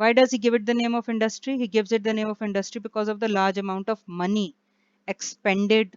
Why does he give it the name of industry? He gives it the name of industry because of the large amount of money expended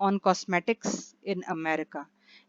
on cosmetics in America?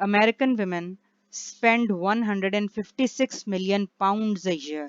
American women spend 156 million pounds a year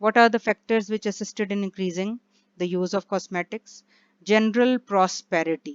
What are the factors which assisted in increasing the use of cosmetics? General prosperity.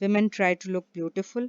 women try to look beautiful?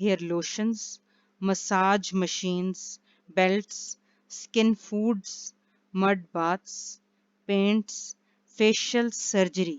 hair lotions, massage machines, belts, skin foods, mud baths, paints, facial surgery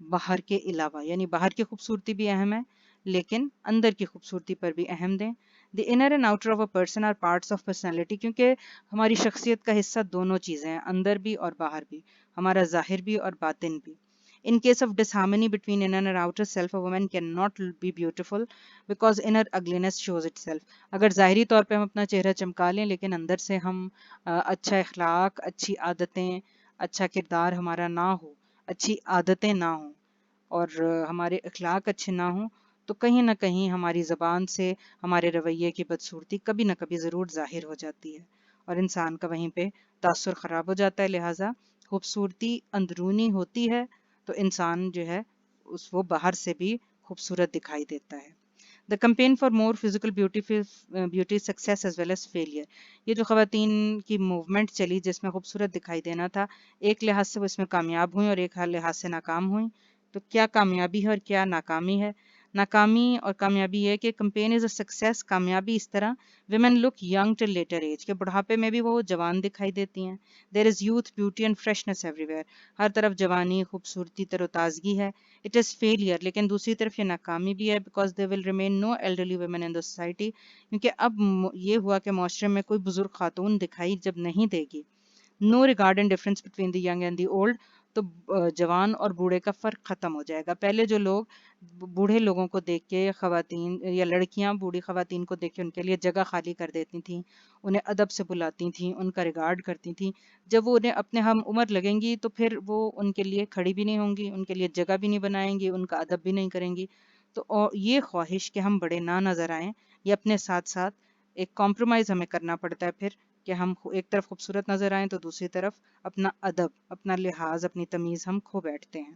باہر کے علاوہ، یعنی باہر کی خوبصورتی بھی اہم ہے لیکن اندر کی خوبصورتی پر بھی اہم دیں. The inner and outer of a person are parts of personality, کیونکہ ہماری شخصیت کا حصہ دونوں چیزیں ہیں، اندر بھی اور باہر بھی، ہمارا ظاہر بھی اور باطن بھی. In case of disharmony between inner and outer self, a woman cannot be beautiful because inner ugliness shows itself. اگر ظاہری طور پہ ہم اپنا چہرہ چمکا لیں لیکن اندر سے ہم اچھا اخلاق، اچھی عادتیں، اچھا کردار ہمارا نہ ہو، اچھی عادتیں نہ ہوں اور ہمارے اخلاق اچھے نہ ہوں، تو کہیں نہ کہیں ہماری زبان سے ہمارے رویے کی بدصورتی کبھی نہ کبھی ضرور ظاہر ہو جاتی ہے اور انسان کا وہیں پہ تاثر خراب ہو جاتا ہے. لہٰذا خوبصورتی اندرونی ہوتی ہے تو انسان جو ہے وہ باہر سے بھی خوبصورت دکھائی دیتا ہے. The campaign for more physical beauty success as well as failure. یہ جو خواتین کی موومنٹ چلی جس میں خوبصورت دکھائی دینا تھا، ایک لحاظ سے وہ اس میں کامیاب ہوئیں اور ایک لحاظ سے ناکام ہوئیں. تو کیا کامیابی ہے اور کیا ناکامی ہے؟ ناکامی اور کامیابی یہ کہ کمپین از اے سکسیس. کامیابی اس طرح women look young till later age، کہ بڑھاپے میں بھی وہ جوان دکھائی دیتی ہیں. there is youth, beauty and freshness everywhere. ہر طرف جوانی، خوبصورتی، تر و تازگی ہے. it is failure، لیکن دوسری طرف یہ ناکامی بھی ہے because there will remain no elderly women in the society، کیونکہ اب یہ ہوا کہ معاشرے میں کوئی بزرگ خاتون دکھائی جب نہیں دے گی. no regard and difference between the young and the old، تو جوان اور بوڑھے کا فرق ختم ہو جائے گا. پہلے جو لوگ بوڑھے لوگوں کو دیکھ کے خواتین یا لڑکیاں بوڑھی خواتین کو دیکھ کے ان کے لیے جگہ خالی کر دیتی تھیں، انہیں ادب سے بلاتی تھیں، ان کا ریگارڈ کرتی تھیں. جب وہ انہیں اپنے ہم عمر لگیں گی تو پھر وہ ان کے لیے کھڑی بھی نہیں ہوں گی، ان کے لیے جگہ بھی نہیں بنائیں گی، ان کا ادب بھی نہیں کریں گی. تو یہ خواہش کہ ہم بڑے نہ نظر آئیں، یہ اپنے ساتھ ساتھ ایک کمپرومائز ہمیں کرنا پڑتا ہے پھر، کہ ہم ایک طرف خوبصورت نظر آئیں تو دوسری طرف اپنا ادب، اپنا لحاظ، اپنی تمیز ہم کھو بیٹھتے ہیں.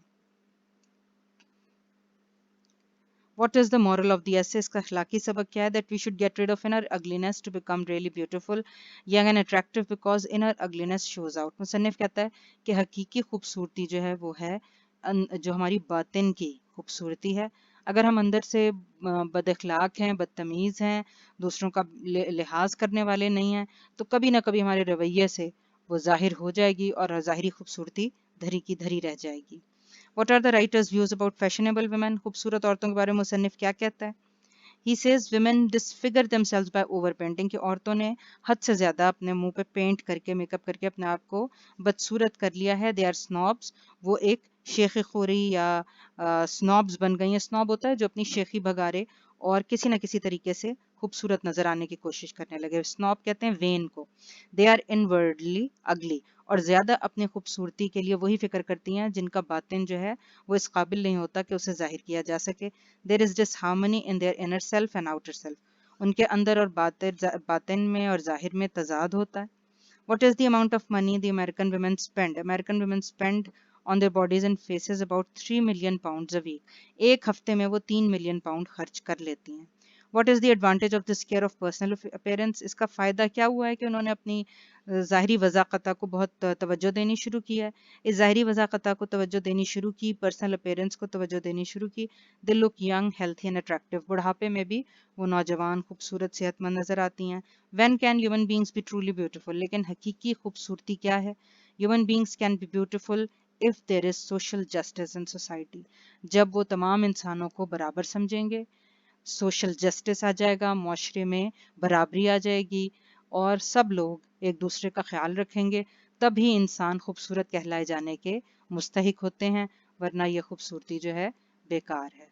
What is the moral of the essay؟ اس کا اخلاقی سبق کیا ہے؟ That we should get rid of inner ugliness to become really beautiful, young and attractive because inner ugliness shows out. مصنف کہتا ہے کہ حقیقی خوبصورتی جو ہے وہ ہے جو ہماری باطن کی خوبصورتی ہے. اگر ہم اندر سے بد اخلاق ہیں، بدتمیز ہیں، دوسروں کا لحاظ کرنے والے نہیں ہیں، تو کبھی نہ کبھی ہمارے رویے سے وہ ظاہر ہو جائے گی اور ظاہری خوبصورتی دھری کی دھری رہ جائے گی. What are the writer's views about fashionable women؟ خوبصورت عورتوں کے بارے میں مصنف کیا کہتا ہے؟ He says women disfigure themselves by overpainting، کہ عورتوں نے حد سے زیادہ اپنے منہ پہ پینٹ کر کے، میک اپ کر کے اپنے آپ کو بدصورت کر لیا ہے. They are snobs، وہ ایک شیخی خوری یا snobs بن گئی ہیں. snobs ہوتا ہے جو اپنی شیخی بھگارے اور کسی نہ کسی طریقے سے خوبصورت نظر آنے کی کوشش کرنے لگے. snobs کہتے ہیں وین کو. They are inwardly ugly، اور زیادہ اپنی خوبصورتی کے لیے وہی فکر کرتی ہیں جن کا باطن جو ہے وہ اس قابل نہیں ہوتا کہ اسے ظاہر کیا جا سکے. There is disharmony in their inner self and outer self، ان کے اندر اور باطن میں اور ظاہر میں تضاد ہوتا ہے. What is the amount of money the American women spend؟ American women spend on their bodies and faces about 3 million pounds a week. ایک ہفتے میں وہ 3 ملین پاؤنڈ خرچ کر لیتی ہیں. What is the advantage of this care of personal appearance؟ اس کا فائدہ کیا ہوا ہے کہ انہوں نے اپنی ظاہری وضاقتہ کو بہت توجہ دینی شروع کی ہے. اس ظاہری وضاقتہ کو توجہ دینی شروع کی، پرسنل اپیرنس کو توجہ دینی شروع کی. They look young, healthy and attractive، بڑھاپے میں بھی وہ نوجوان، خوبصورت، صحت مند نظر آتی ہیں. When can human beings be truly beautiful؟ لیکن حقیقی خوبصورتی کیا ہے؟ Human beings can be beautiful if there is social justice in society، جب وہ تمام انسانوں کو برابر سمجھیں گے، سوشل جسٹس آ جائے گا، معاشرے میں برابری آ جائے گی اور سب لوگ ایک دوسرے کا خیال رکھیں گے، تبھی انسان خوبصورت کہلائے جانے کے مستحق ہوتے ہیں، ورنہ یہ خوبصورتی جو ہے بیکار ہے.